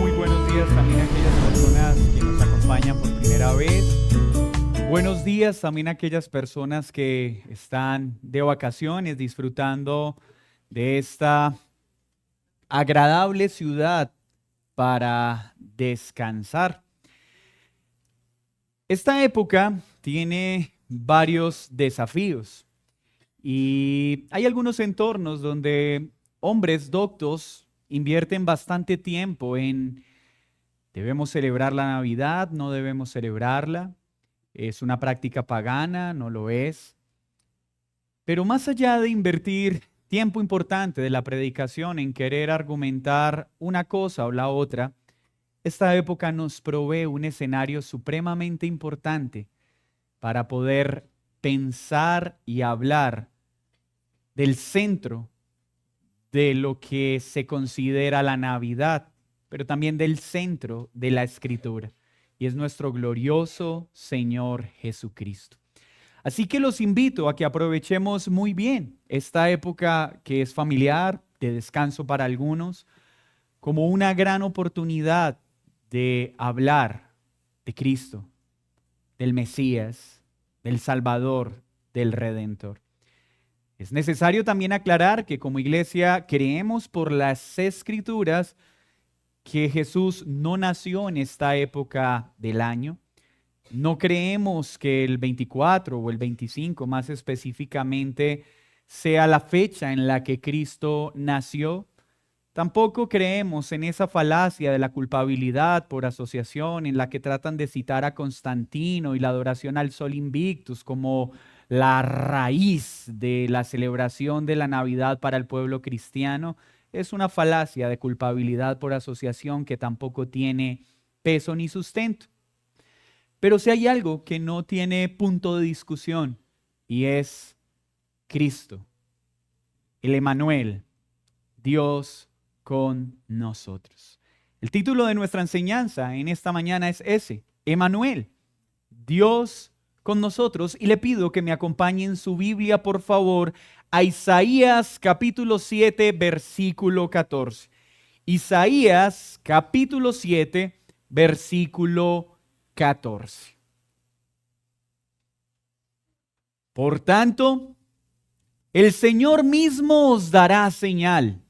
Muy buenos días también a aquellas personas que nos acompañan por primera vez. Buenos días también a aquellas personas que están de vacaciones disfrutando de esta agradable ciudad para descansar. Esta época tiene varios desafíos y hay algunos entornos donde hombres doctos invierten bastante tiempo en ¿debemos celebrar la Navidad? ¿No debemos celebrarla? ¿Es una práctica pagana? ¿No lo es? Pero más allá de invertir tiempo importante de la predicación en querer argumentar una cosa o la otra, esta época nos provee un escenario supremamente importante para poder pensar y hablar del centro de lo que se considera la Navidad, pero también del centro de la Escritura, y es nuestro glorioso Señor Jesucristo. Así que los invito a que aprovechemos muy bien esta época que es familiar, de descanso para algunos, como una gran oportunidad de hablar de Cristo, del Mesías, del Salvador, del Redentor. Es necesario también aclarar que como iglesia creemos por las Escrituras que Jesús no nació en esta época del año. No creemos que el 24 o el 25 más específicamente sea la fecha en la que Cristo nació. Tampoco creemos en esa falacia de la culpabilidad por asociación en la que tratan de citar a Constantino y la adoración al Sol Invictus como la raíz de la celebración de la Navidad para el pueblo cristiano. Es una falacia de culpabilidad por asociación que tampoco tiene peso ni sustento. Pero si hay algo que no tiene punto de discusión y es Cristo, el Emmanuel, Dios con nosotros. El título de nuestra enseñanza en esta mañana es ese, Emmanuel, Dios con nosotros. Y le pido que me acompañe en su Biblia, por favor, a Isaías capítulo 7, versículo 14. Isaías capítulo 7, versículo 14. Por tanto, el Señor mismo os dará señal.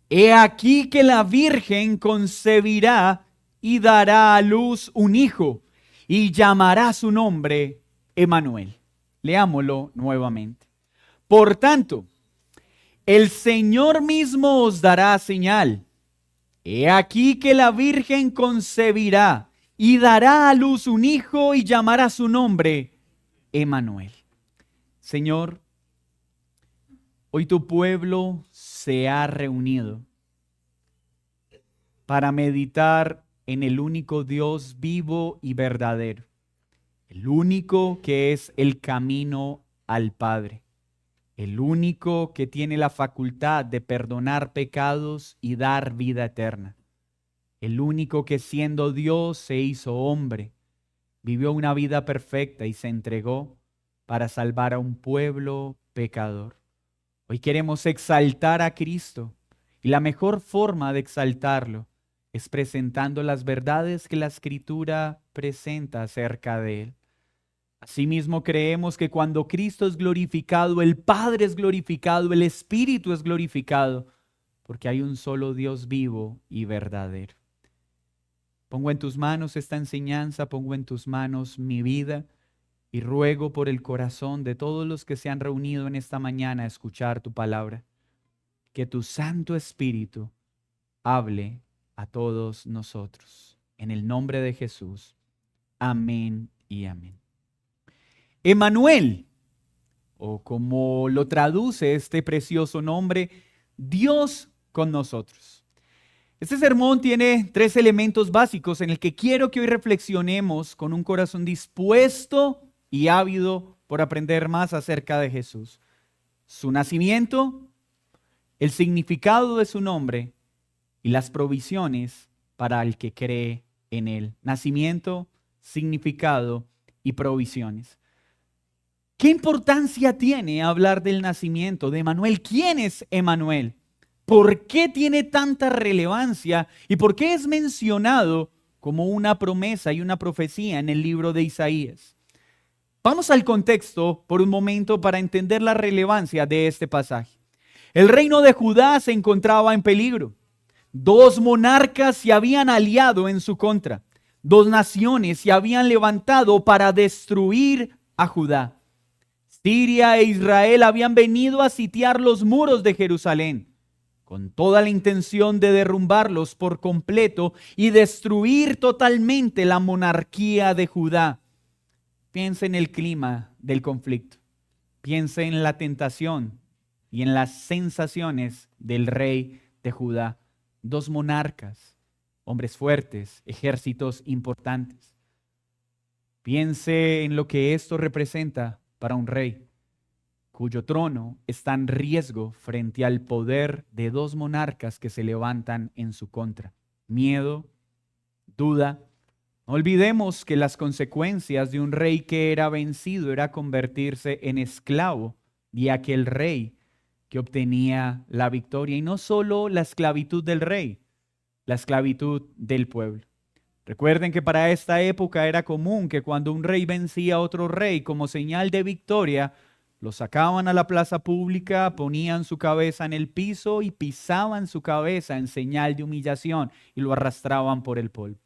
He aquí que la Virgen concebirá y dará a luz un hijo, y llamará su nombre Emmanuel. Leámoslo nuevamente. Por tanto, el Señor mismo os dará señal. He aquí que la Virgen concebirá y dará a luz un hijo, y llamará su nombre Emmanuel. Señor, hoy tu pueblo se ha reunido para meditar en el único Dios vivo y verdadero, el único que es el camino al Padre, el único que tiene la facultad de perdonar pecados y dar vida eterna, el único que siendo Dios se hizo hombre, vivió una vida perfecta y se entregó para salvar a un pueblo pecador. Hoy queremos exaltar a Cristo y la mejor forma de exaltarlo es presentando las verdades que la Escritura presenta acerca de Él. Asimismo creemos que cuando Cristo es glorificado, el Padre es glorificado, el Espíritu es glorificado, porque hay un solo Dios vivo y verdadero. Pongo en tus manos esta enseñanza, pongo en tus manos mi vida, y ruego por el corazón de todos los que se han reunido en esta mañana a escuchar tu palabra, que tu Santo Espíritu hable a todos nosotros. En el nombre de Jesús. Amén y amén. Emmanuel, o como lo traduce este precioso nombre, Dios con nosotros. Este sermón tiene 3 elementos básicos en el que quiero que hoy reflexionemos con un corazón dispuesto y ávido por aprender más acerca de Jesús. Su nacimiento, el significado de su nombre y las provisiones para el que cree en él. Nacimiento, significado y provisiones. ¿Qué importancia tiene hablar del nacimiento de Emanuel? ¿Quién es Emanuel? ¿Por qué tiene tanta relevancia y por qué es mencionado como una promesa y una profecía en el libro de Isaías? Vamos al contexto por un momento para entender la relevancia de este pasaje. El reino de Judá se encontraba en peligro. Dos monarcas se habían aliado en su contra. Dos naciones se habían levantado para destruir a Judá. Siria e Israel habían venido a sitiar los muros de Jerusalén con toda la intención de derrumbarlos por completo y destruir totalmente la monarquía de Judá. Piensa en el clima del conflicto. Piensa en la tentación y en las sensaciones del rey de Judá. Dos monarcas, hombres fuertes, ejércitos importantes. Piense en lo que esto representa para un rey cuyo trono está en riesgo frente al poder de dos monarcas que se levantan en su contra. Miedo, duda. No olvidemos que las consecuencias de un rey que era vencido era convertirse en esclavo de aquel rey que obtenía la victoria. Y no solo la esclavitud del rey, la esclavitud del pueblo. Recuerden que para esta época era común que cuando un rey vencía a otro rey como señal de victoria, lo sacaban a la plaza pública, ponían su cabeza en el piso y pisaban su cabeza en señal de humillación y lo arrastraban por el polvo.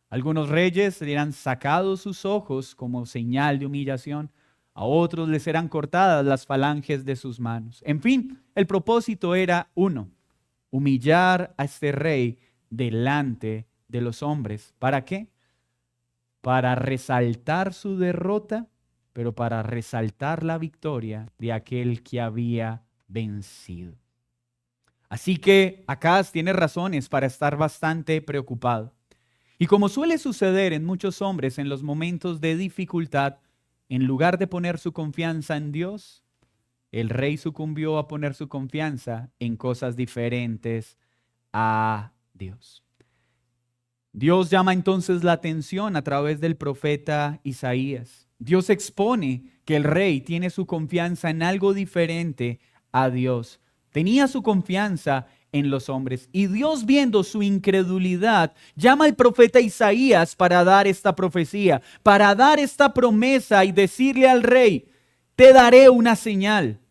Algunos reyes eran sacados sus ojos como señal de humillación, a otros les eran cortadas las falanges de sus manos. En fin, el propósito era uno: humillar a este rey delante de los hombres. ¿Para qué? Para resaltar su derrota, pero para resaltar la victoria de aquel que había vencido. Así que Acaz tiene razones para estar bastante preocupado. Y como suele suceder en muchos hombres en los momentos de dificultad, en lugar de poner su confianza en Dios, el rey sucumbió a poner su confianza en cosas diferentes a Dios. Dios llama entonces la atención a través del profeta Isaías. Dios expone que el rey tiene su confianza en algo diferente a Dios. Tenía su confianza en los hombres. Y Dios, viendo su incredulidad, llama al profeta Isaías para dar esta profecía, para dar esta promesa y decirle al rey: te daré una señal,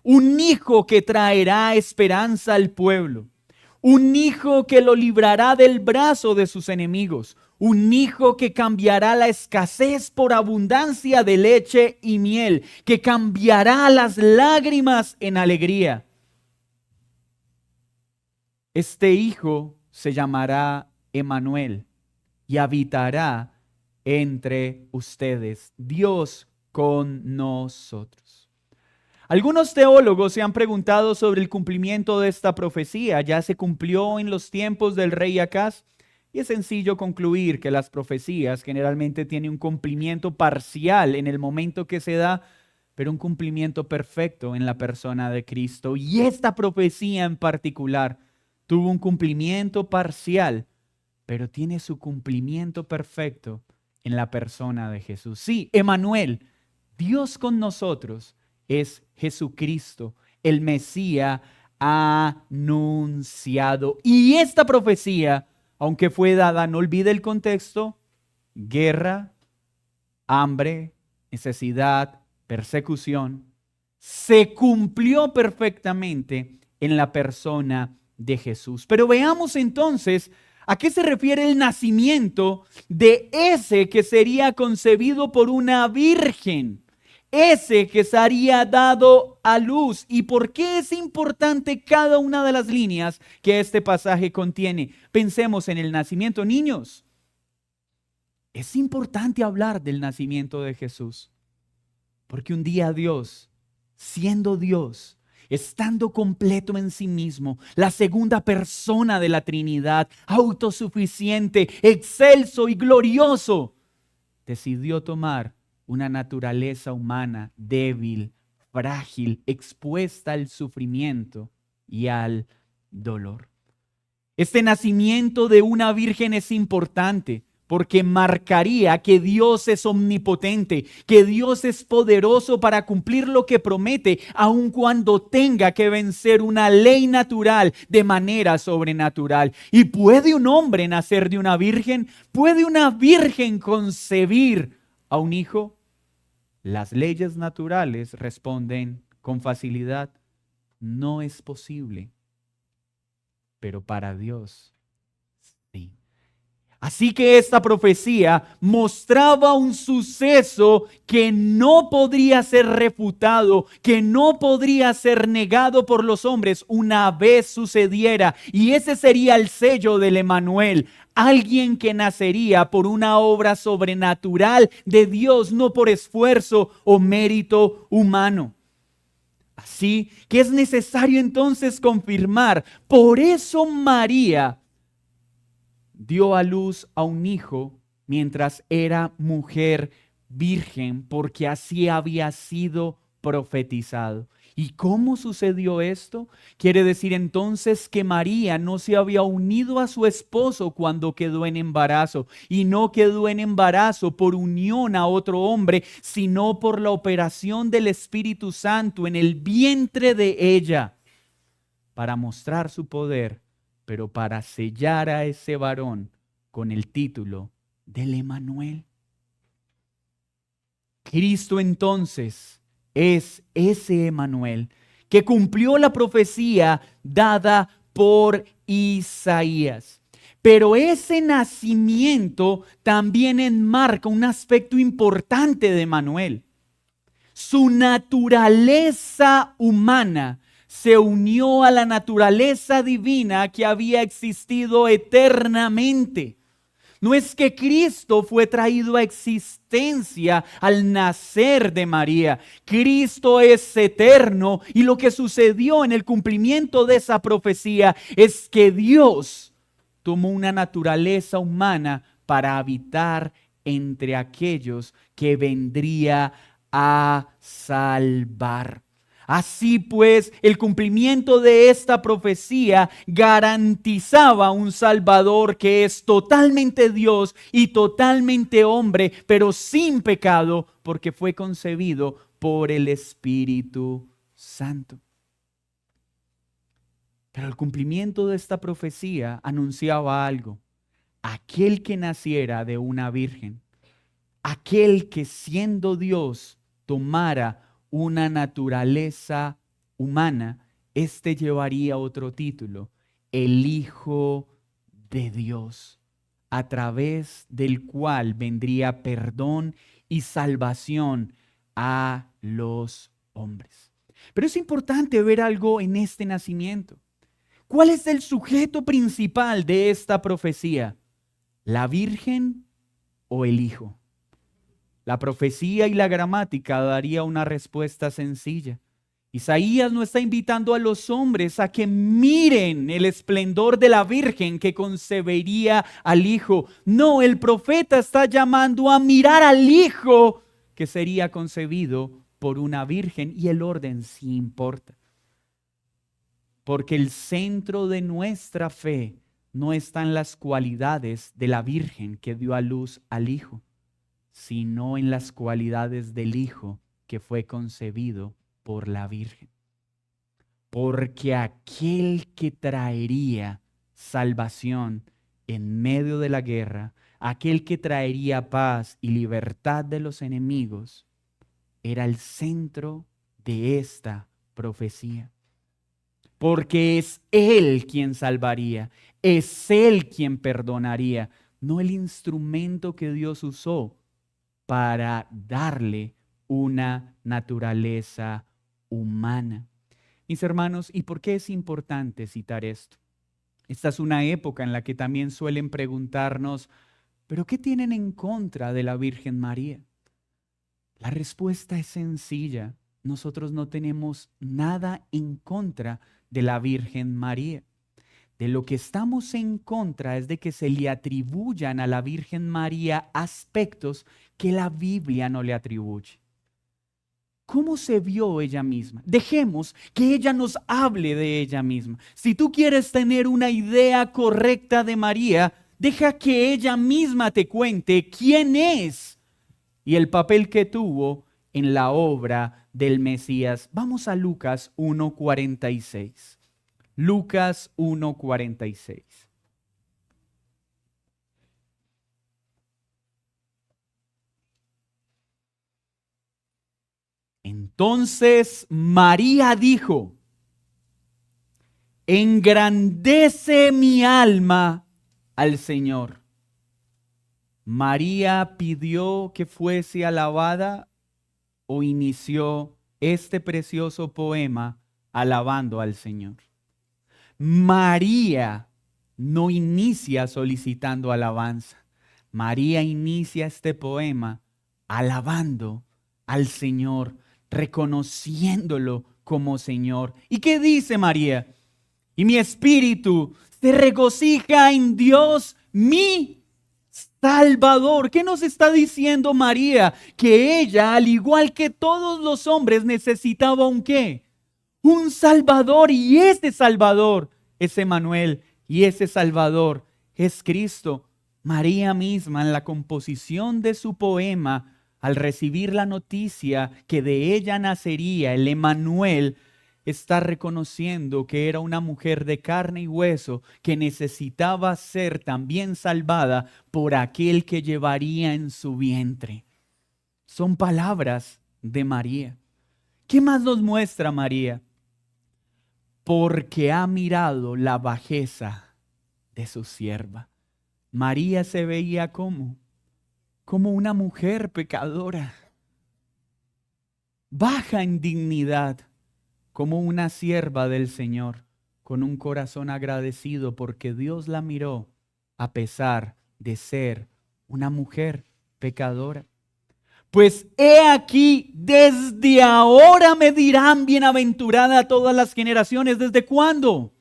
un hijo que traerá esperanza al pueblo. Un hijo que lo librará del brazo de sus enemigos. Un hijo que cambiará la escasez por abundancia de leche y miel. Que cambiará las lágrimas en alegría. Este hijo se llamará Emanuel y habitará entre ustedes. Dios con nosotros. Algunos teólogos se han preguntado sobre el cumplimiento de esta profecía. ¿Ya se cumplió en los tiempos del rey Acaz? Y es sencillo concluir que las profecías generalmente tienen un cumplimiento parcial en el momento que se da, pero un cumplimiento perfecto en la persona de Cristo. Y esta profecía en particular tuvo un cumplimiento parcial, pero tiene su cumplimiento perfecto en la persona de Jesús. Sí, Emanuel, Dios con nosotros, es Jesucristo, el Mesías anunciado. Y esta profecía, aunque fue dada, no olvide el contexto: guerra, hambre, necesidad, persecución, se cumplió perfectamente en la persona de Jesús. Pero veamos entonces a qué se refiere el nacimiento de ese que sería concebido por una virgen. Ese que sería dado a luz. ¿Y por qué es importante cada una de las líneas que este pasaje contiene? Pensemos en el nacimiento, niños. Es importante hablar del nacimiento de Jesús, porque un día Dios, siendo Dios, estando completo en sí mismo, la segunda persona de la Trinidad, autosuficiente, excelso y glorioso, decidió tomar una naturaleza humana débil, frágil, expuesta al sufrimiento y al dolor. Este nacimiento de una virgen es importante porque marcaría que Dios es omnipotente, que Dios es poderoso para cumplir lo que promete, aun cuando tenga que vencer una ley natural de manera sobrenatural. ¿Y puede un hombre nacer de una virgen? ¿Puede una virgen concebir a un hijo? Las leyes naturales responden con facilidad: no es posible, pero para Dios sí. Así que esta profecía mostraba un suceso que no podría ser refutado, que no podría ser negado por los hombres una vez sucediera. Y ese sería el sello del Emanuel, alguien que nacería por una obra sobrenatural de Dios, no por esfuerzo o mérito humano. Así que es necesario entonces confirmar. Por eso María dio a luz a un hijo mientras era mujer virgen, porque así había sido profetizado. ¿Y cómo sucedió esto? Quiere decir entonces que María no se había unido a su esposo cuando quedó en embarazo, y no quedó en embarazo por unión a otro hombre, sino por la operación del Espíritu Santo en el vientre de ella, para mostrar su poder, pero para sellar a ese varón con el título del Emanuel. Cristo entonces es ese Emanuel que cumplió la profecía dada por Isaías. Pero ese nacimiento también enmarca un aspecto importante de Emanuel. Su naturaleza humana se unió a la naturaleza divina que había existido eternamente. No es que Cristo fue traído a existencia al nacer de María. Cristo es eterno, y lo que sucedió en el cumplimiento de esa profecía es que Dios tomó una naturaleza humana para habitar entre aquellos que vendría a salvar. Así pues, el cumplimiento de esta profecía garantizaba un Salvador que es totalmente Dios y totalmente hombre, pero sin pecado, porque fue concebido por el Espíritu Santo. Pero el cumplimiento de esta profecía anunciaba algo: aquel que naciera de una virgen, aquel que siendo Dios tomara una naturaleza humana, este llevaría otro título: el Hijo de Dios, a través del cual vendría perdón y salvación a los hombres. Pero es importante ver algo en este nacimiento. ¿Cuál es el sujeto principal de esta profecía? ¿La Virgen o el Hijo? La profecía y la gramática daría una respuesta sencilla. Isaías no está invitando a los hombres a que miren el esplendor de la Virgen que concebiría al Hijo. No, el profeta está llamando a mirar al Hijo que sería concebido por una virgen, y el orden sí importa. Porque el centro de nuestra fe no está en las cualidades de la Virgen que dio a luz al Hijo, sino en las cualidades del Hijo que fue concebido por la Virgen. Porque aquel que traería salvación en medio de la guerra, aquel que traería paz y libertad de los enemigos, era el centro de esta profecía. Porque es Él quien salvaría, es Él quien perdonaría, no el instrumento que Dios usó para darle una naturaleza humana. Mis hermanos, ¿y por qué es importante citar esto? Esta es una época en la que también suelen preguntarnos: ¿pero qué tienen en contra de la Virgen María? La respuesta es sencilla: nosotros no tenemos nada en contra de la Virgen María. De lo que estamos en contra es de que se le atribuyan a la Virgen María aspectos que la Biblia no le atribuye. ¿Cómo se vio ella misma? Dejemos que ella nos hable de ella misma. Si tú quieres tener una idea correcta de María, Deja que ella misma te cuente quién es y el papel que tuvo en la obra del Mesías. Vamos a Lucas 1:46. Lucas 1:46. Entonces María dijo: engrandece mi alma al Señor. María pidió que fuese alabada o inició este precioso poema alabando al Señor. María no inicia solicitando alabanza. María inicia este poema alabando al Señor, reconociéndolo como Señor. ¿Y qué dice María? Y mi espíritu se regocija en Dios, mi Salvador. ¿Qué nos está diciendo María? Que ella, al igual que todos los hombres, necesitaba un ¿qué? Un Salvador, y ese Salvador es Emmanuel, y ese Salvador es Cristo. María misma, en la composición de su poema, al recibir la noticia que de ella nacería el Emmanuel, está reconociendo que era una mujer de carne y hueso que necesitaba ser también salvada por aquel que llevaría en su vientre. Son palabras de María. ¿Qué más nos muestra María? Porque ha mirado la bajeza de su sierva. María se veía como una mujer pecadora, baja en dignidad, como una sierva del Señor, con un corazón agradecido porque Dios la miró a pesar de ser una mujer pecadora. Pues he aquí, desde ahora me dirán bienaventurada todas las generaciones. ¿Desde cuándo?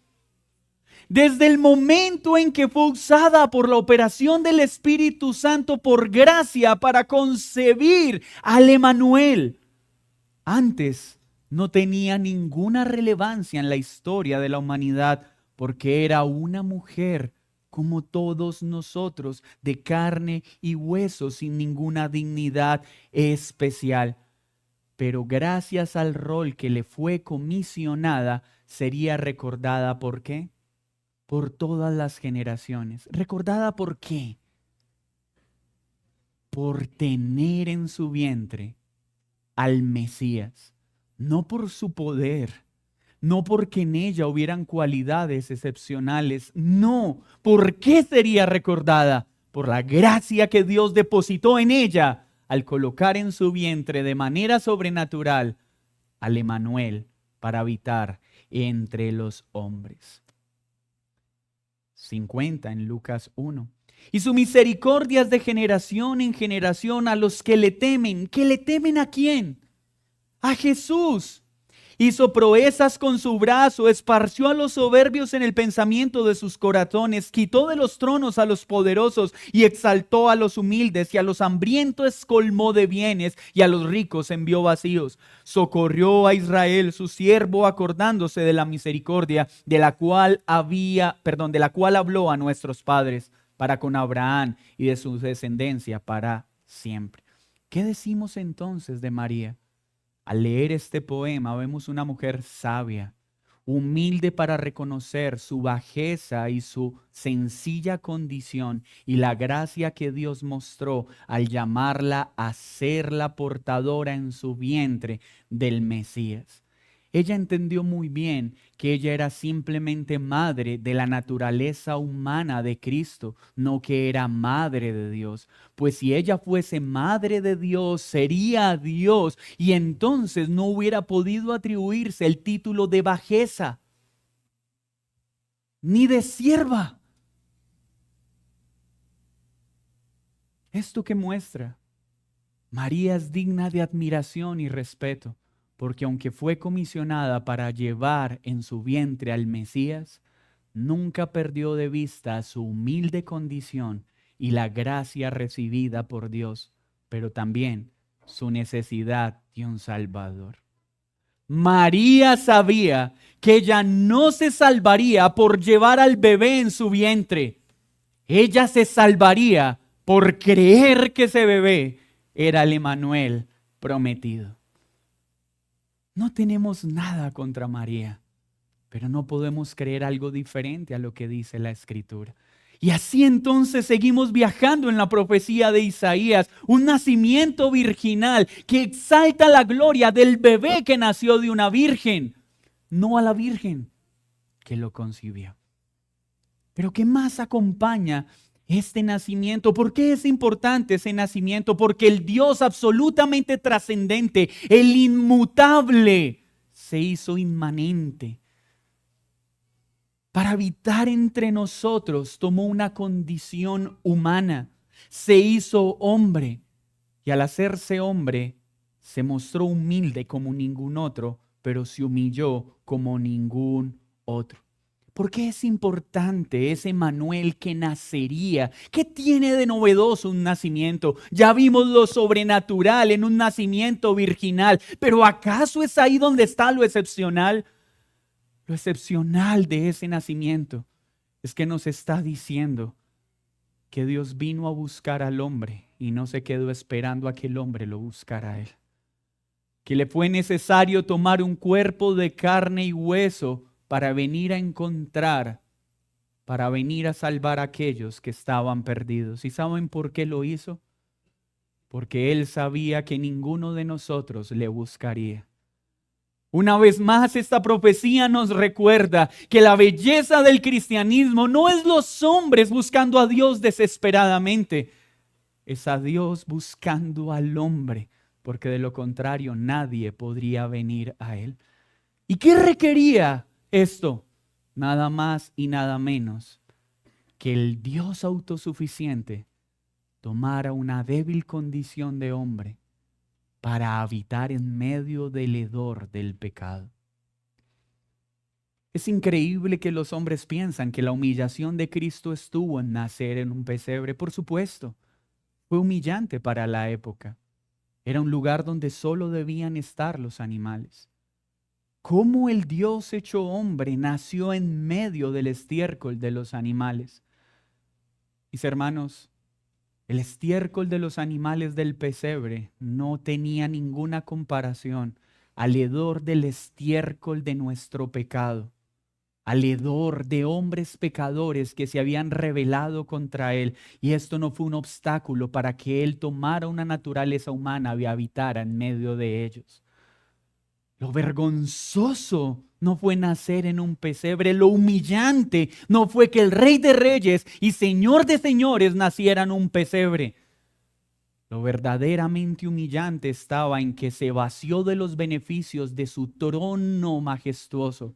Desde el momento en que fue usada por la operación del Espíritu Santo por gracia para concebir al Emmanuel. Antes no tenía ninguna relevancia en la historia de la humanidad porque era una mujer como todos nosotros, de carne y hueso, sin ninguna dignidad especial. Pero gracias al rol que le fue comisionada, sería recordada ¿por qué? Por todas las generaciones. ¿Recordada por qué? Por tener en su vientre al Mesías, no por su poder, no porque en ella hubieran cualidades excepcionales, no. ¿Por qué sería recordada? Por la gracia que Dios depositó en ella al colocar en su vientre de manera sobrenatural al Emmanuel para habitar entre los hombres. 50 en Lucas 1. Y su misericordia es de generación en generación a los que le temen. ¿Que le temen a quién? A Jesús. Hizo proezas con su brazo, esparció a los soberbios en el pensamiento de sus corazones, quitó de los tronos a los poderosos y exaltó a los humildes, y a los hambrientos colmó de bienes y a los ricos envió vacíos. Socorrió a Israel, su siervo, acordándose de la misericordia de la cual habló a nuestros padres, para con Abraham y de su descendencia para siempre. ¿Qué decimos entonces de María? Al leer este poema vemos una mujer sabia, humilde para reconocer su bajeza y su sencilla condición y la gracia que Dios mostró al llamarla a ser la portadora en su vientre del Mesías. Ella entendió muy bien que ella era simplemente madre de la naturaleza humana de Cristo, no que era madre de Dios. Pues si ella fuese madre de Dios, sería Dios, y entonces no hubiera podido atribuirse el título de bajeza, ni de sierva. ¿Esto qué muestra? María es digna de admiración y respeto, porque aunque fue comisionada para llevar en su vientre al Mesías, nunca perdió de vista su humilde condición y la gracia recibida por Dios, pero también su necesidad de un Salvador. María sabía que ella no se salvaría por llevar al bebé en su vientre. Ella se salvaría por creer que ese bebé era el Emanuel prometido. No tenemos nada contra María, pero no podemos creer algo diferente a lo que dice la Escritura. Y así entonces seguimos viajando en la profecía de Isaías, un nacimiento virginal que exalta la gloria del bebé que nació de una virgen, no a la virgen que lo concibió. Pero ¿qué más acompaña este nacimiento? ¿Por qué es importante ese nacimiento? Porque el Dios absolutamente trascendente, el inmutable, se hizo inmanente. Para habitar entre nosotros tomó una condición humana, se hizo hombre y al hacerse hombre se mostró humilde como ningún otro, pero se humilló como ningún otro. ¿Por qué es importante ese Emanuel que nacería? ¿Qué tiene de novedoso un nacimiento? Ya vimos lo sobrenatural en un nacimiento virginal, pero ¿acaso es ahí donde está lo excepcional? Lo excepcional de ese nacimiento es que nos está diciendo que Dios vino a buscar al hombre y no se quedó esperando a que el hombre lo buscara a él. Que le fue necesario tomar un cuerpo de carne y hueso para venir a encontrar, para venir a salvar a aquellos que estaban perdidos. ¿Y saben por qué lo hizo? Porque Él sabía que ninguno de nosotros le buscaría. Una vez más, esta profecía nos recuerda que la belleza del cristianismo no es los hombres buscando a Dios desesperadamente, es a Dios buscando al hombre, porque de lo contrario nadie podría venir a Él. ¿Y qué requería esto? Nada más y nada menos que el Dios autosuficiente tomara una débil condición de hombre para habitar en medio del hedor del pecado. Es increíble que los hombres piensan que la humillación de Cristo estuvo en nacer en un pesebre. Por supuesto, fue humillante para la época. Era un lugar donde solo debían estar los animales. ¿Cómo el Dios hecho hombre nació en medio del estiércol de los animales? Mis hermanos, el estiércol de los animales del pesebre no tenía ninguna comparación al hedor del estiércol de nuestro pecado, al hedor de hombres pecadores que se habían rebelado contra Él. Y esto no fue un obstáculo para que Él tomara una naturaleza humana y habitara en medio de ellos. Lo vergonzoso no fue nacer en un pesebre, lo humillante no fue que el Rey de Reyes y Señor de Señores naciera en un pesebre. Lo verdaderamente humillante estaba en que se vació de los beneficios de su trono majestuoso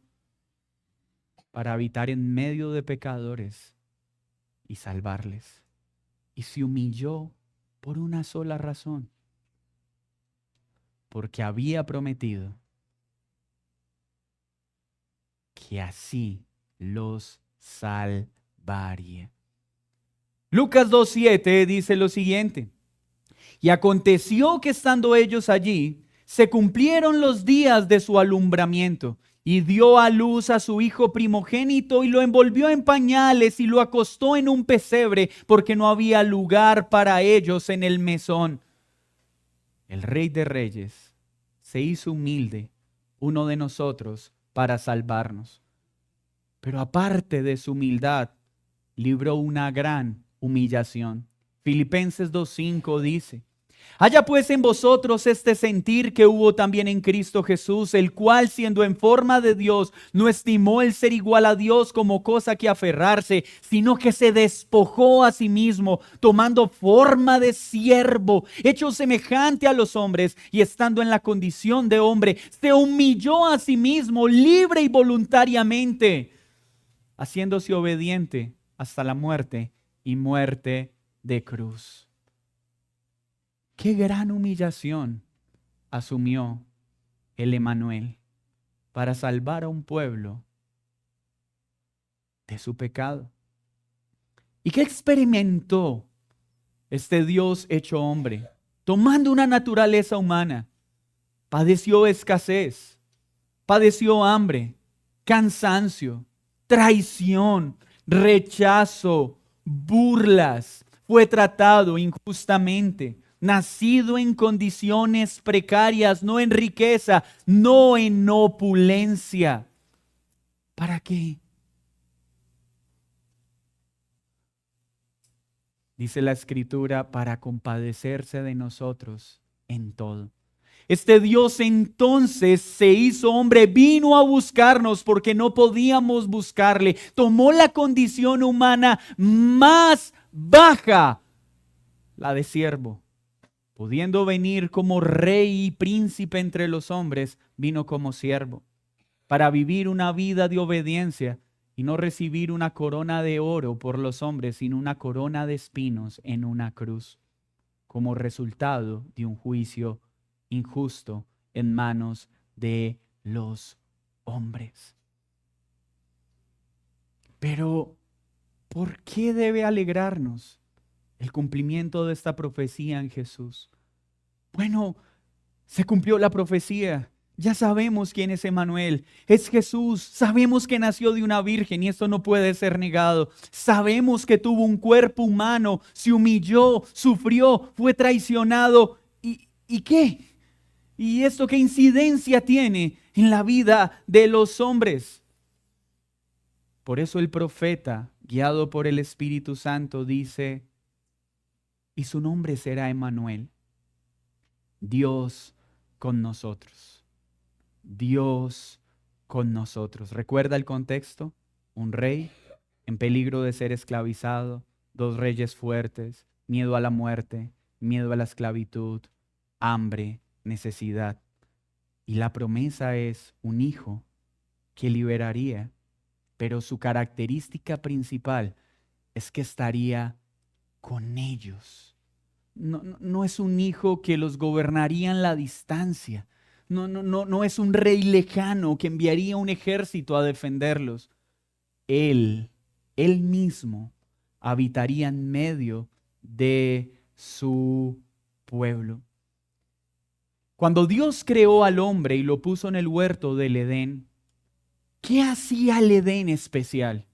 para habitar en medio de pecadores y salvarles. Y se humilló por una sola razón, porque había prometido que así los salvaría. Lucas 2:7 dice lo siguiente: y aconteció que estando ellos allí, se cumplieron los días de su alumbramiento, y dio a luz a su hijo primogénito, y lo envolvió en pañales y lo acostó en un pesebre, porque no había lugar para ellos en el mesón. El Rey de Reyes se hizo humilde, uno de nosotros, para salvarnos. Pero aparte de su humildad, libró una gran humillación. Filipenses 2:5 dice: haya pues en vosotros este sentir que hubo también en Cristo Jesús, el cual, siendo en forma de Dios, no estimó el ser igual a Dios como cosa que aferrarse, sino que se despojó a sí mismo, tomando forma de siervo, hecho semejante a los hombres, y estando en la condición de hombre, se humilló a sí mismo, libre y voluntariamente, haciéndose obediente hasta la muerte y muerte de cruz. Qué gran humillación asumió el Emanuel para salvar a un pueblo de su pecado. ¿Y qué experimentó este Dios hecho hombre? Tomando una naturaleza humana, padeció escasez, padeció hambre, cansancio, traición, rechazo, burlas, fue tratado injustamente, nacido en condiciones precarias, no en riqueza, no en opulencia. ¿Para qué? Dice la Escritura, para compadecerse de nosotros en todo. Este Dios entonces se hizo hombre, vino a buscarnos porque no podíamos buscarle. Tomó la condición humana más baja, la de siervo. Pudiendo venir como rey y príncipe entre los hombres, vino como siervo, para vivir una vida de obediencia y no recibir una corona de oro por los hombres, sino una corona de espinos en una cruz, como resultado de un juicio injusto en manos de los hombres. Pero, ¿por qué debe alegrarnos el cumplimiento de esta profecía en Jesús? Bueno, se cumplió la profecía. Ya sabemos quién es Emmanuel, es Jesús. Sabemos que nació de una virgen y esto no puede ser negado. Sabemos que tuvo un cuerpo humano, se humilló, sufrió, fue traicionado. ¿Y qué? ¿Y esto qué incidencia tiene en la vida de los hombres? Por eso el profeta, guiado por el Espíritu Santo, dice, y su nombre será Emmanuel, Dios con nosotros. Dios con nosotros. ¿Recuerda el contexto? Un rey en peligro de ser esclavizado, dos reyes fuertes, miedo a la muerte, miedo a la esclavitud, hambre, necesidad. Y la promesa es un hijo que liberaría, pero su característica principal es que estaría con ellos. No es un hijo que los gobernaría en la distancia. No es un rey lejano que enviaría un ejército a defenderlos. Él mismo habitaría en medio de su pueblo. Cuando Dios creó al hombre y lo puso en el huerto del Edén, ¿qué hacía el Edén especial?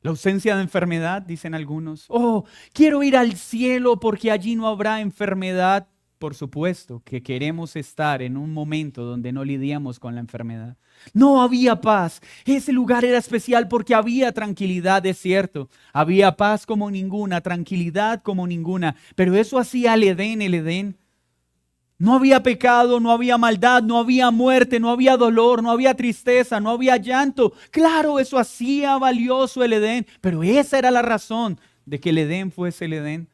La ausencia de enfermedad, dicen algunos. Oh, quiero ir al cielo porque allí no habrá enfermedad. Por supuesto que queremos estar en un momento donde no lidiamos con la enfermedad. No había paz. Ese lugar era especial porque había tranquilidad, es cierto. Había paz como ninguna, tranquilidad como ninguna. Pero eso hacía el Edén. No había pecado, no había maldad, no había muerte, no había dolor, no había tristeza, no había llanto. Claro, eso hacía valioso el Edén, pero esa era la razón de que el Edén fuese el Edén.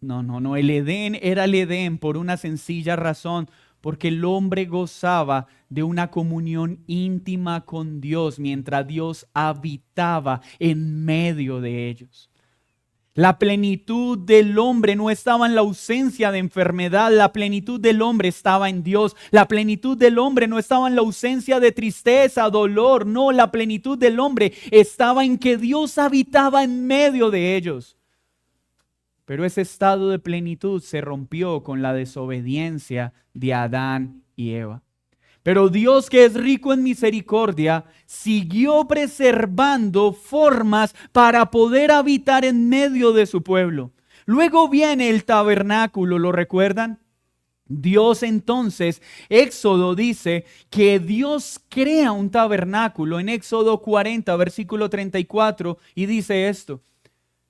No, el Edén era el Edén por una sencilla razón, porque el hombre gozaba de una comunión íntima con Dios mientras Dios habitaba en medio de ellos. La plenitud del hombre no estaba en la ausencia de enfermedad, la plenitud del hombre estaba en Dios. La plenitud del hombre no estaba en la ausencia de tristeza, dolor, no, la plenitud del hombre estaba en que Dios habitaba en medio de ellos. Pero ese estado de plenitud se rompió con la desobediencia de Adán y Eva. Pero Dios, que es rico en misericordia, siguió preservando formas para poder habitar en medio de su pueblo. Luego viene el tabernáculo, ¿lo recuerdan? Dios entonces, Éxodo dice que Dios crea un tabernáculo en Éxodo 40, versículo 34, y dice esto.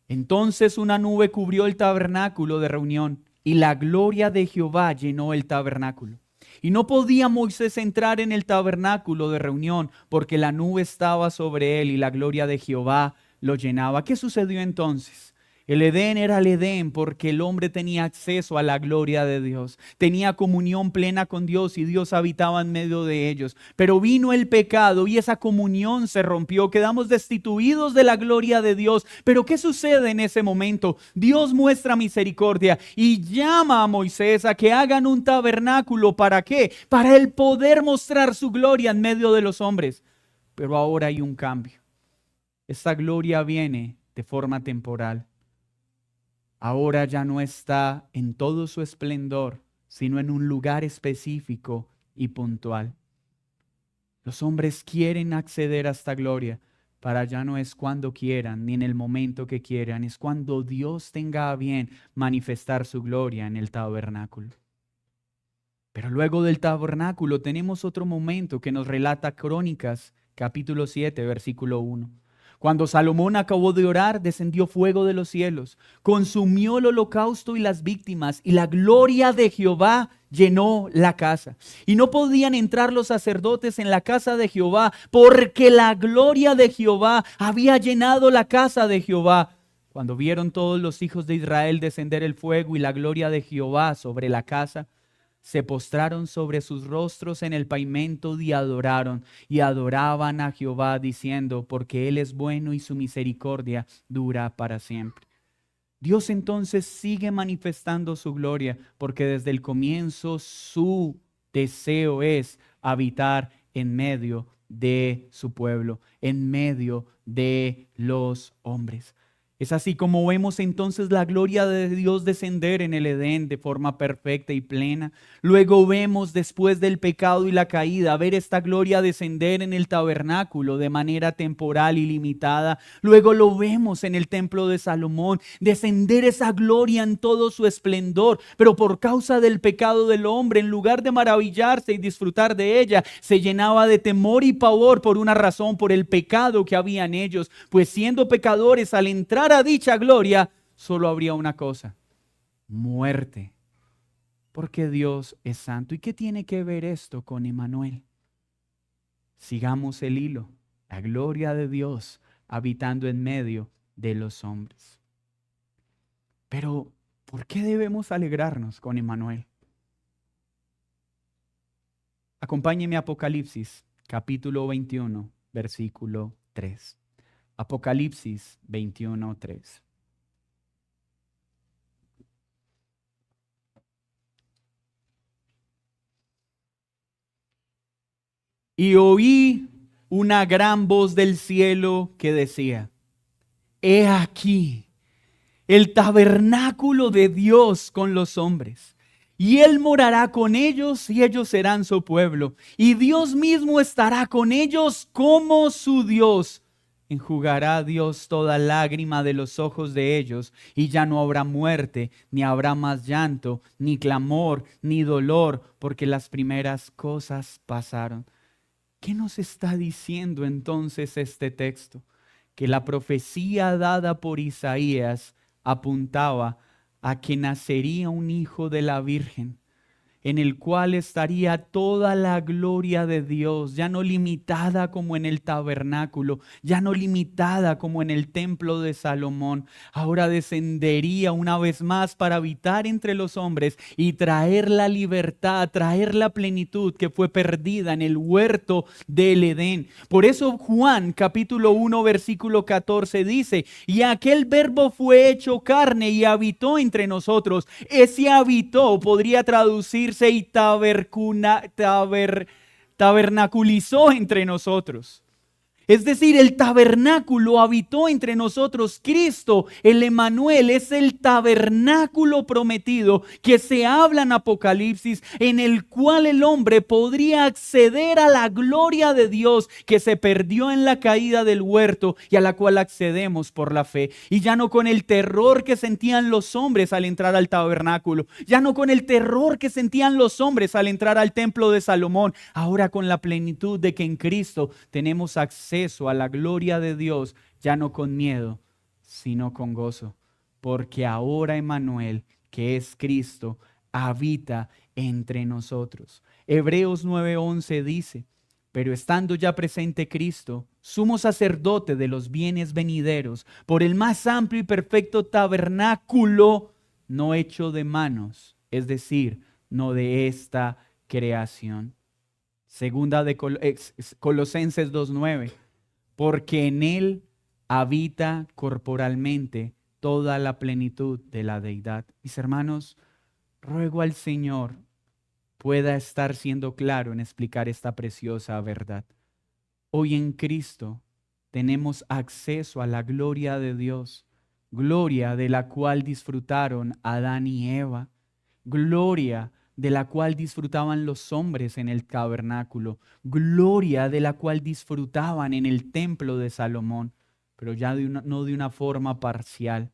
Entonces una nube cubrió el tabernáculo de reunión y la gloria de Jehová llenó el tabernáculo. Y no podía Moisés entrar en el tabernáculo de reunión porque la nube estaba sobre él y la gloria de Jehová lo llenaba. ¿Qué sucedió entonces? El Edén era el Edén porque el hombre tenía acceso a la gloria de Dios. Tenía comunión plena con Dios y Dios habitaba en medio de ellos. Pero vino el pecado y esa comunión se rompió. Quedamos destituidos de la gloria de Dios. Pero ¿qué sucede en ese momento? Dios muestra misericordia y llama a Moisés a que hagan un tabernáculo. ¿Para qué? Para él poder mostrar su gloria en medio de los hombres. Pero ahora hay un cambio. Esta gloria viene de forma temporal. Ahora ya no está en todo su esplendor, sino en un lugar específico y puntual. Los hombres quieren acceder a esta gloria, para allá no es cuando quieran, ni en el momento que quieran, es cuando Dios tenga a bien manifestar su gloria en el tabernáculo. Pero luego del tabernáculo tenemos otro momento que nos relata Crónicas, capítulo 7, versículo 1. Cuando Salomón acabó de orar, descendió fuego de los cielos, consumió el holocausto y las víctimas, y la gloria de Jehová llenó la casa. Y no podían entrar los sacerdotes en la casa de Jehová, porque la gloria de Jehová había llenado la casa de Jehová. Cuando vieron todos los hijos de Israel descender el fuego y la gloria de Jehová sobre la casa, se postraron sobre sus rostros en el pavimento y adoraban a Jehová diciendo, porque Él es bueno y su misericordia dura para siempre. Dios entonces sigue manifestando su gloria, porque desde el comienzo su deseo es habitar en medio de su pueblo, en medio de los hombres. Es así como vemos entonces la gloria de Dios descender en el Edén de forma perfecta y plena. Luego vemos después del pecado y la caída, ver esta gloria descender en el tabernáculo de manera temporal y limitada. Luego lo vemos en el templo de Salomón, descender esa gloria en todo su esplendor. Pero por causa del pecado del hombre, en lugar de maravillarse y disfrutar de ella, se llenaba de temor y pavor por una razón, por el pecado que había en ellos. Pues siendo pecadores, al entrar a dicha gloria, solo habría una cosa: muerte. Porque Dios es santo. ¿Y qué tiene que ver esto con Emmanuel? Sigamos el hilo. La gloria de Dios habitando en medio de los hombres. Pero, ¿por qué debemos alegrarnos con Emmanuel? Acompáñeme a Apocalipsis, capítulo 21, versículo 3. Apocalipsis 21, 3. Y oí una gran voz del cielo que decía: He aquí el tabernáculo de Dios con los hombres, y Él morará con ellos y ellos serán su pueblo, y Dios mismo estará con ellos como su Dios. Enjugará Dios toda lágrima de los ojos de ellos, y ya no habrá muerte, ni habrá más llanto, ni clamor, ni dolor, porque las primeras cosas pasaron. ¿Qué nos está diciendo entonces este texto? Que la profecía dada por Isaías apuntaba a que nacería un hijo de la Virgen, en el cual estaría toda la gloria de Dios, ya no limitada como en el tabernáculo, ya no limitada como en el templo de Salomón. Ahora descendería una vez más para habitar entre los hombres y traer la libertad, traer la plenitud que fue perdida en el huerto del Edén. Por eso Juan capítulo 1 versículo 14 dice: y aquel verbo fue hecho carne y habitó entre nosotros. Ese habitó podría traducirse y tabernaculizó entre nosotros. Es decir, el tabernáculo habitó entre nosotros. Cristo, el Emmanuel, es el tabernáculo prometido que se habla en Apocalipsis, en el cual el hombre podría acceder a la gloria de Dios que se perdió en la caída del huerto y a la cual accedemos por la fe. Y ya no con el terror que sentían los hombres al entrar al tabernáculo, ya no con el terror que sentían los hombres al entrar al templo de Salomón, ahora con la plenitud de que en Cristo tenemos acceso a la gloria de Dios, ya no con miedo, sino con gozo, porque ahora Emmanuel, que es Cristo, habita entre nosotros. Hebreos 9:11 dice: pero estando ya presente Cristo, sumo sacerdote de los bienes venideros, por el más amplio y perfecto tabernáculo, no hecho de manos, es decir, no de esta creación. Segunda de Colosenses 2:9. Porque en Él habita corporalmente toda la plenitud de la deidad. Mis hermanos, ruego al Señor pueda estar siendo claro en explicar esta preciosa verdad. Hoy en Cristo tenemos acceso a la gloria de Dios, gloria de la cual disfrutaron Adán y Eva, gloria de la cual disfrutaban los hombres en el tabernáculo, gloria de la cual disfrutaban en el templo de Salomón, pero ya no de una forma parcial,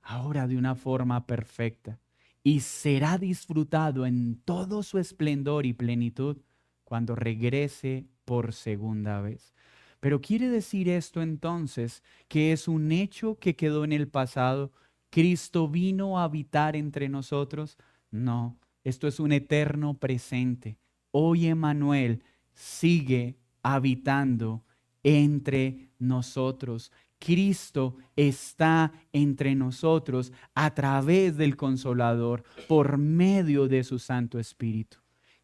ahora de una forma perfecta. Y será disfrutado en todo su esplendor y plenitud cuando regrese por segunda vez. Pero quiere decir esto entonces que es un hecho que quedó en el pasado. ¿Cristo vino a habitar entre nosotros? No, esto es un eterno presente. Hoy Emmanuel sigue habitando entre nosotros. Cristo está entre nosotros a través del Consolador, por medio de su Santo Espíritu.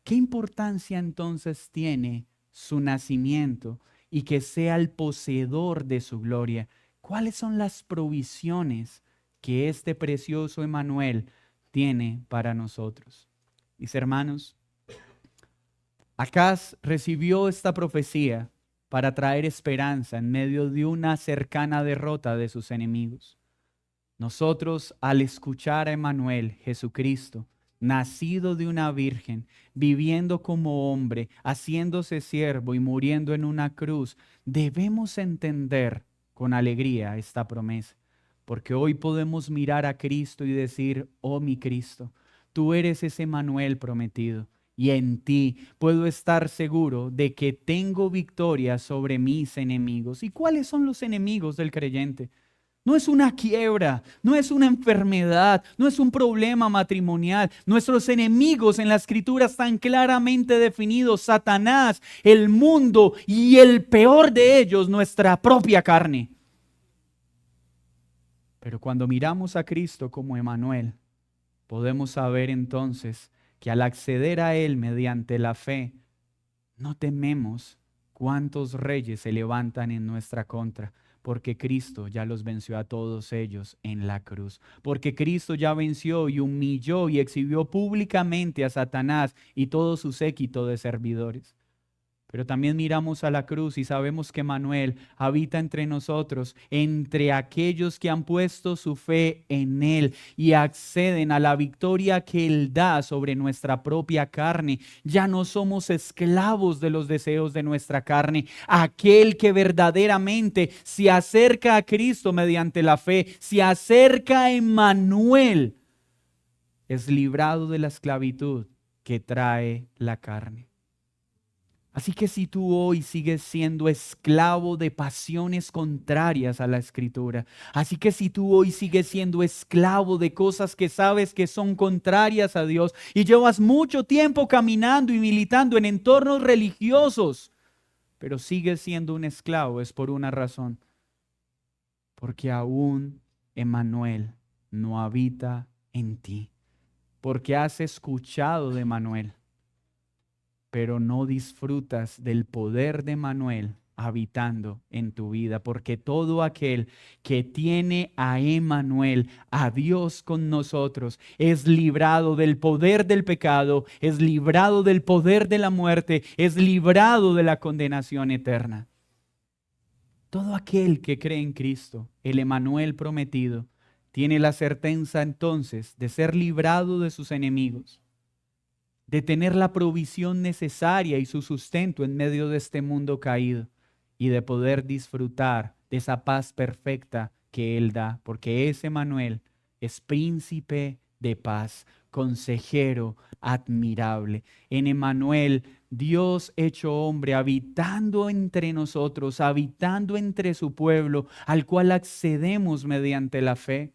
¿Qué importancia entonces tiene su nacimiento y que sea el poseedor de su gloria? ¿Cuáles son las provisiones que este precioso Emmanuel tiene para nosotros? Mis hermanos, Acaz recibió esta profecía para traer esperanza en medio de una cercana derrota de sus enemigos. Nosotros, al escuchar a Emmanuel, Jesucristo, nacido de una virgen, viviendo como hombre, haciéndose siervo y muriendo en una cruz, debemos entender con alegría esta promesa, porque hoy podemos mirar a Cristo y decir: oh mi Cristo, tú eres ese Emmanuel prometido. Y en ti puedo estar seguro de que tengo victoria sobre mis enemigos. ¿Y cuáles son los enemigos del creyente? No es una quiebra, no es una enfermedad, no es un problema matrimonial. Nuestros enemigos en la Escritura están claramente definidos: Satanás, el mundo y el peor de ellos, nuestra propia carne. Pero cuando miramos a Cristo como Emmanuel, podemos saber entonces que al acceder a Él mediante la fe, no tememos cuántos reyes se levantan en nuestra contra, porque Cristo ya los venció a todos ellos en la cruz. Porque Cristo ya venció y humilló y exhibió públicamente a Satanás y todo su séquito de servidores. Pero también miramos a la cruz y sabemos que Manuel habita entre nosotros, entre aquellos que han puesto su fe en Él y acceden a la victoria que Él da sobre nuestra propia carne. Ya no somos esclavos de los deseos de nuestra carne. Aquel que verdaderamente se acerca a Cristo mediante la fe, se acerca a Emmanuel, es librado de la esclavitud que trae la carne. Así que si tú hoy sigues siendo esclavo de pasiones contrarias a la Escritura, así que si tú hoy sigues siendo esclavo de cosas que sabes que son contrarias a Dios y llevas mucho tiempo caminando y militando en entornos religiosos, pero sigues siendo un esclavo, es por una razón: porque aún Emmanuel no habita en ti, porque has escuchado de Emmanuel, pero no disfrutas del poder de Emmanuel habitando en tu vida, porque todo aquel que tiene a Emmanuel, a Dios con nosotros, es librado del poder del pecado, es librado del poder de la muerte, es librado de la condenación eterna. Todo aquel que cree en Cristo, el Emmanuel prometido, tiene la certeza entonces de ser librado de sus enemigos, de tener la provisión necesaria y su sustento en medio de este mundo caído y de poder disfrutar de esa paz perfecta que Él da, porque ese Emmanuel es príncipe de paz, consejero admirable. En Emmanuel, Dios hecho hombre, habitando entre nosotros, habitando entre su pueblo, al cual accedemos mediante la fe,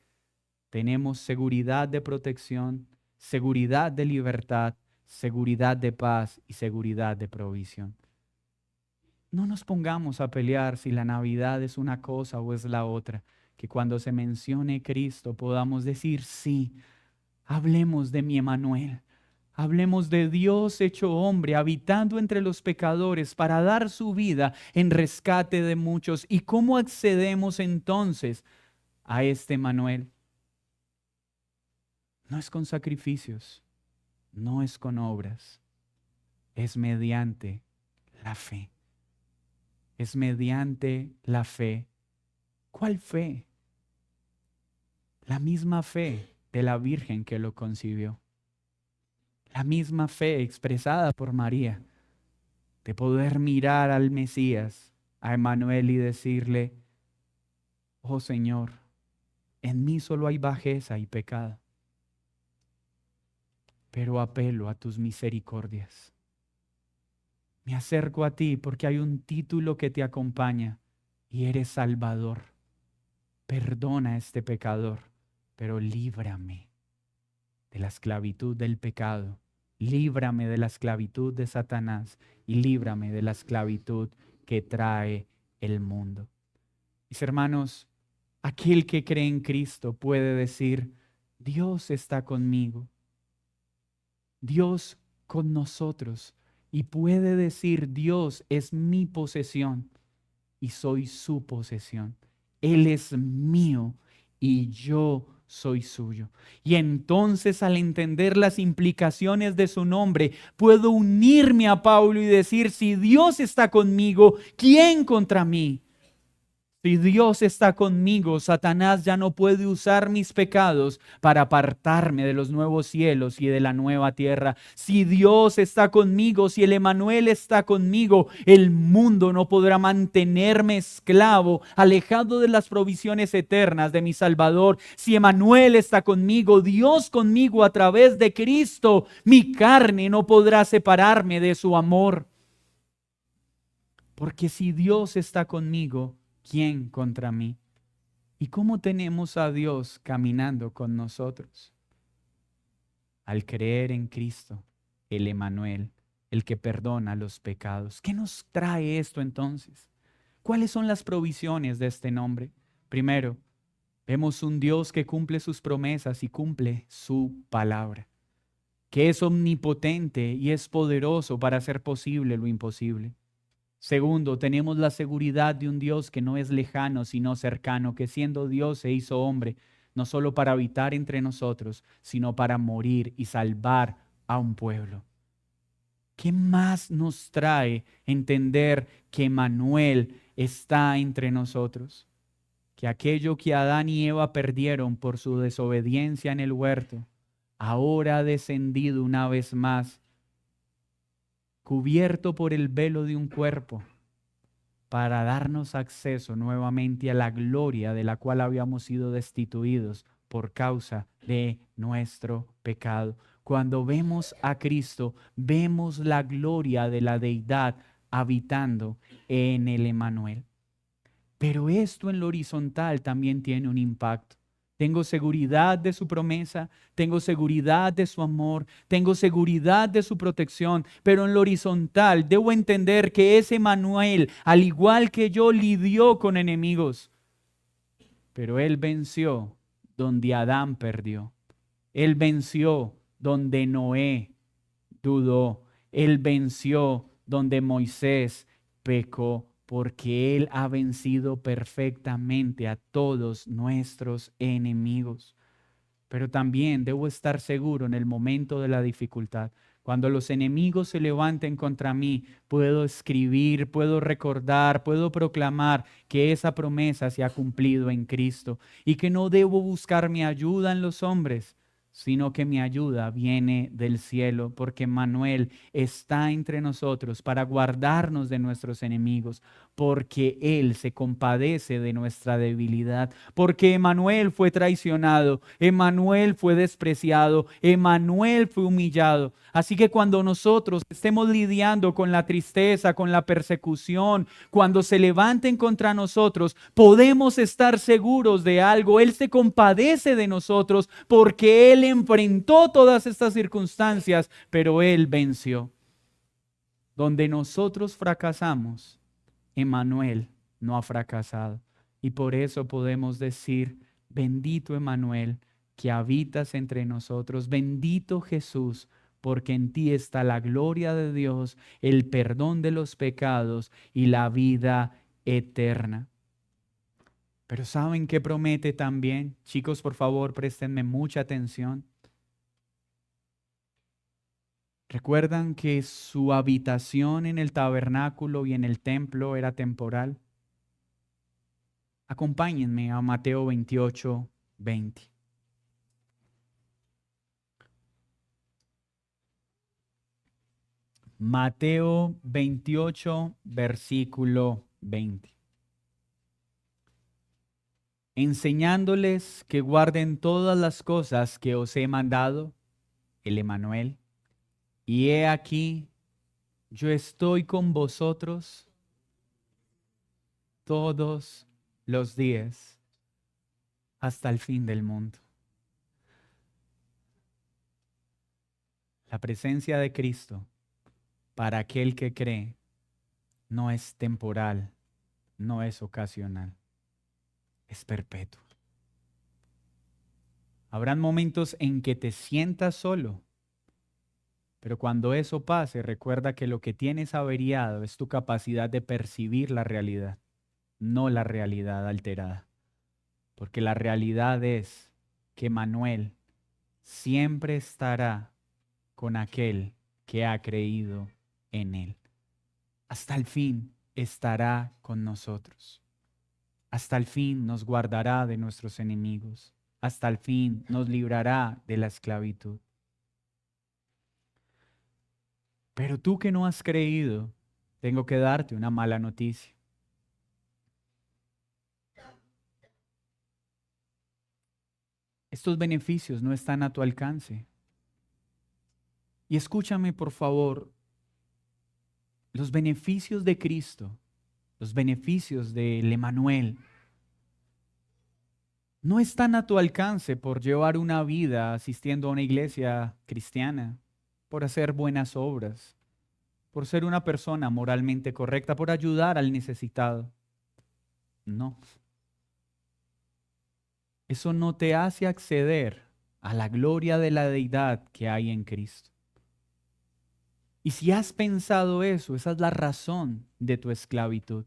tenemos seguridad de protección, seguridad de libertad, seguridad de paz y seguridad de provisión. No nos pongamos a pelear si la Navidad es una cosa o es la otra. Que cuando se mencione Cristo podamos decir: sí, hablemos de mi Emmanuel. Hablemos de Dios hecho hombre, habitando entre los pecadores para dar su vida en rescate de muchos. ¿Y cómo accedemos entonces a este Emmanuel? No es con sacrificios, no es con obras, es mediante la fe. Es mediante la fe. ¿Cuál fe? La misma fe de la Virgen que lo concibió. La misma fe expresada por María, de poder mirar al Mesías, a Emmanuel, y decirle: oh Señor, en mí solo hay bajeza y pecado, pero apelo a tus misericordias. Me acerco a ti porque hay un título que te acompaña y eres Salvador. Perdona a este pecador, pero líbrame de la esclavitud del pecado. Líbrame de la esclavitud de Satanás y líbrame de la esclavitud que trae el mundo. Mis hermanos, aquel que cree en Cristo puede decir: Dios está conmigo, Dios con nosotros, y puede decir: Dios es mi posesión y soy su posesión. Él es mío y yo soy suyo. Y entonces, al entender las implicaciones de su nombre, puedo unirme a Pablo y decir: si Dios está conmigo, ¿quién contra mí? Si Dios está conmigo, Satanás ya no puede usar mis pecados para apartarme de los nuevos cielos y de la nueva tierra. Si Dios está conmigo, si el Emmanuel está conmigo, el mundo no podrá mantenerme esclavo, alejado de las provisiones eternas de mi Salvador. Si Emmanuel está conmigo, Dios conmigo a través de Cristo, mi carne no podrá separarme de su amor. Porque si Dios está conmigo, ¿quién contra mí? ¿Y cómo tenemos a Dios caminando con nosotros? Al creer en Cristo, el Emmanuel, el que perdona los pecados. ¿Qué nos trae esto entonces? ¿Cuáles son las provisiones de este nombre? Primero, vemos un Dios que cumple sus promesas y cumple su palabra, que es omnipotente y es poderoso para hacer posible lo imposible. Segundo, tenemos la seguridad de un Dios que no es lejano, sino cercano, que siendo Dios se hizo hombre, no solo para habitar entre nosotros, sino para morir y salvar a un pueblo. ¿Qué más nos trae entender que Emmanuel está entre nosotros? Que aquello que Adán y Eva perdieron por su desobediencia en el huerto, ahora ha descendido una vez más, cubierto por el velo de un cuerpo, para darnos acceso nuevamente a la gloria de la cual habíamos sido destituidos por causa de nuestro pecado. Cuando vemos a Cristo, vemos la gloria de la deidad habitando en el Emmanuel. Pero esto en lo horizontal también tiene un impacto. Tengo seguridad de su promesa, tengo seguridad de su amor, tengo seguridad de su protección, pero en lo horizontal debo entender que ese Emmanuel, al igual que yo, lidió con enemigos, pero él venció donde Adán perdió. Él venció donde Noé dudó. Él venció donde Moisés pecó, porque Él ha vencido perfectamente a todos nuestros enemigos. Pero también debo estar seguro en el momento de la dificultad. Cuando los enemigos se levanten contra mí, puedo escribir, puedo recordar, puedo proclamar que esa promesa se ha cumplido en Cristo y que no debo buscar mi ayuda en los hombres, sino que mi ayuda viene del cielo, porque Manuel está entre nosotros para guardarnos de nuestros enemigos, porque Él se compadece de nuestra debilidad, porque Emmanuel fue traicionado, Emmanuel fue despreciado, Emmanuel fue humillado. Así que cuando nosotros estemos lidiando con la tristeza, con la persecución, cuando se levanten contra nosotros, podemos estar seguros de algo. Él se compadece de nosotros porque Él enfrentó todas estas circunstancias, pero Él venció. Donde nosotros fracasamos, Emmanuel no ha fracasado. Y por eso podemos decir: bendito Emmanuel, que habitas entre nosotros, bendito Jesús, porque en ti está la gloria de Dios, el perdón de los pecados y la vida eterna. Pero ¿saben qué promete también? Chicos, por favor, préstenme mucha atención. ¿Recuerdan que su habitación en el tabernáculo y en el templo era temporal? Acompáñenme a Mateo 28:20. Mateo 28, versículo 20. Enseñándoles que guarden todas las cosas que os he mandado, el Emmanuel, y he aquí, yo estoy con vosotros todos los días hasta el fin del mundo. La presencia de Cristo para aquel que cree no es temporal, no es ocasional, es perpetuo. Habrán momentos en que te sientas solo, pero cuando eso pase, recuerda que lo que tienes averiado es tu capacidad de percibir la realidad, no la realidad alterada. Porque la realidad es que Manuel siempre estará con aquel que ha creído en él. Hasta el fin estará con nosotros. Hasta el fin nos guardará de nuestros enemigos. Hasta el fin nos librará de la esclavitud. Pero tú que no has creído, tengo que darte una mala noticia. Estos beneficios no están a tu alcance. Y escúchame, por favor, los beneficios de Cristo, los beneficios del Emmanuel, no están a tu alcance por llevar una vida asistiendo a una iglesia cristiana, por hacer buenas obras, por ser una persona moralmente correcta, por ayudar al necesitado. No. Eso no te hace acceder a la gloria de la deidad que hay en Cristo. Y si has pensado eso, esa es la razón de tu esclavitud.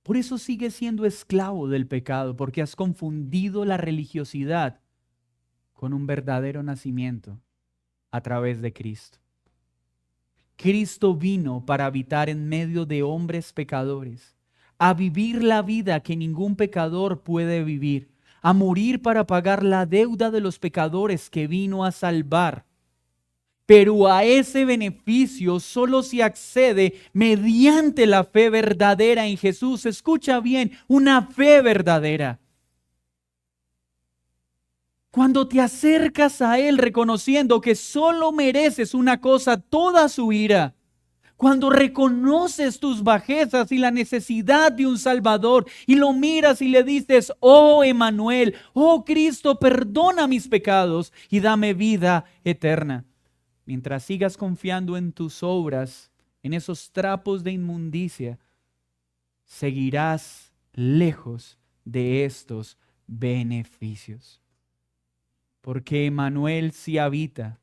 Por eso sigues siendo esclavo del pecado, porque has confundido la religiosidad con un verdadero nacimiento a través de Cristo. Cristo vino para habitar en medio de hombres pecadores, a vivir la vida que ningún pecador puede vivir, a morir para pagar la deuda de los pecadores que vino a salvar. Pero a ese beneficio solo se accede mediante la fe verdadera en Jesús. Escucha bien, una fe verdadera. Cuando te acercas a Él reconociendo que solo mereces una cosa, toda su ira. Cuando reconoces tus bajezas y la necesidad de un Salvador y lo miras y le dices, oh Emmanuel, oh Cristo, perdona mis pecados y dame vida eterna. Mientras sigas confiando en tus obras, en esos trapos de inmundicia, seguirás lejos de estos beneficios. Porque Emmanuel sí habita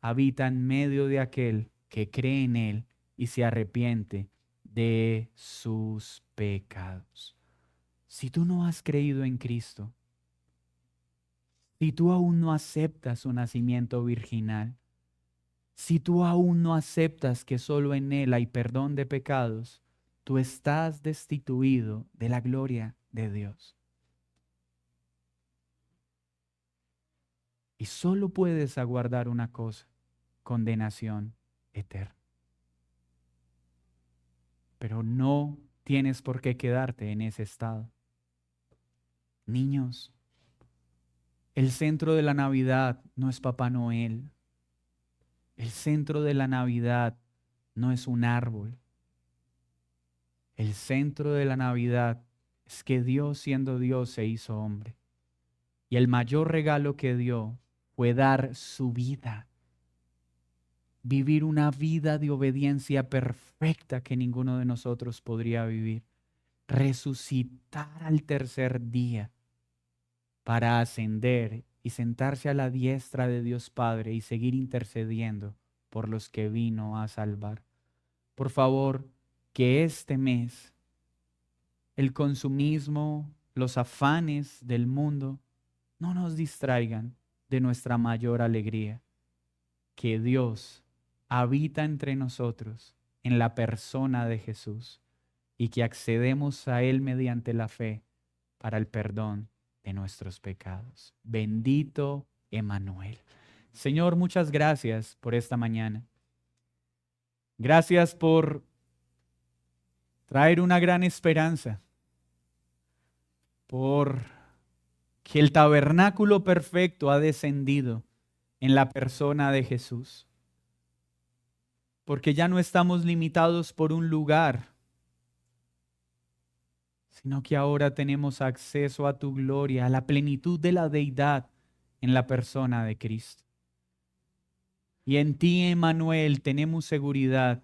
en medio de aquel que cree en Él y se arrepiente de sus pecados. Si tú no has creído en Cristo, si tú aún no aceptas su nacimiento virginal, si tú aún no aceptas que solo en Él hay perdón de pecados, tú estás destituido de la gloria de Dios. Y solo puedes aguardar una cosa, condenación eterna. Pero no tienes por qué quedarte en ese estado. Niños, el centro de la Navidad no es Papá Noel. El centro de la Navidad no es un árbol. El centro de la Navidad es que Dios, siendo Dios, se hizo hombre. Y el mayor regalo que dio fue dar su vida. Vivir una vida de obediencia perfecta que ninguno de nosotros podría vivir. Resucitar al tercer día para ascender y sentarse a la diestra de Dios Padre y seguir intercediendo por los que vino a salvar. Por favor, que este mes el consumismo, los afanes del mundo no nos distraigan de nuestra mayor alegría, que Dios habita entre nosotros en la persona de Jesús y que accedemos a Él mediante la fe para el perdón de nuestros pecados. Bendito Emmanuel. Señor, muchas gracias por esta mañana. Gracias por traer una gran esperanza, por que el tabernáculo perfecto ha descendido en la persona de Jesús, porque ya no estamos limitados por un lugar, sino que ahora tenemos acceso a tu gloria, a la plenitud de la deidad en la persona de Cristo. Y en ti, Emmanuel, tenemos seguridad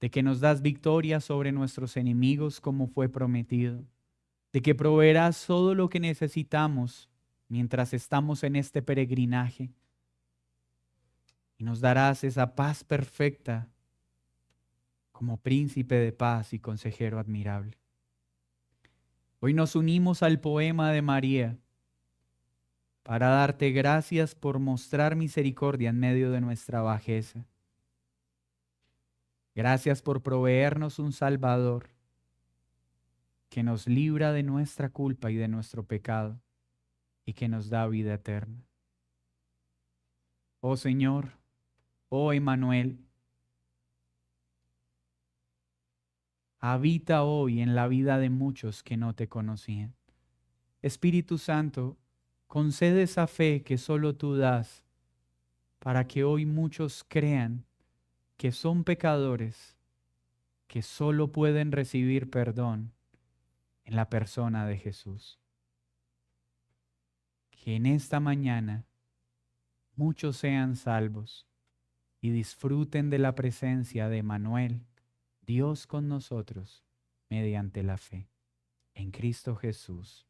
de que nos das victoria sobre nuestros enemigos como fue prometido, de que proveerás todo lo que necesitamos mientras estamos en este peregrinaje y nos darás esa paz perfecta como príncipe de paz y consejero admirable. Hoy nos unimos al poema de María para darte gracias por mostrar misericordia en medio de nuestra bajeza. Gracias por proveernos un Salvador que nos libra de nuestra culpa y de nuestro pecado y que nos da vida eterna. Oh Señor, oh Emmanuel, habita hoy en la vida de muchos que no te conocían. Espíritu Santo, concede esa fe que solo tú das para que hoy muchos crean que son pecadores, que solo pueden recibir perdón en la persona de Jesús. Que en esta mañana muchos sean salvos y disfruten de la presencia de Emmanuel, Dios con nosotros, mediante la fe. En Cristo Jesús.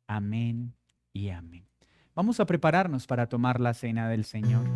Amén y amén. Vamos a prepararnos para tomar la cena del Señor.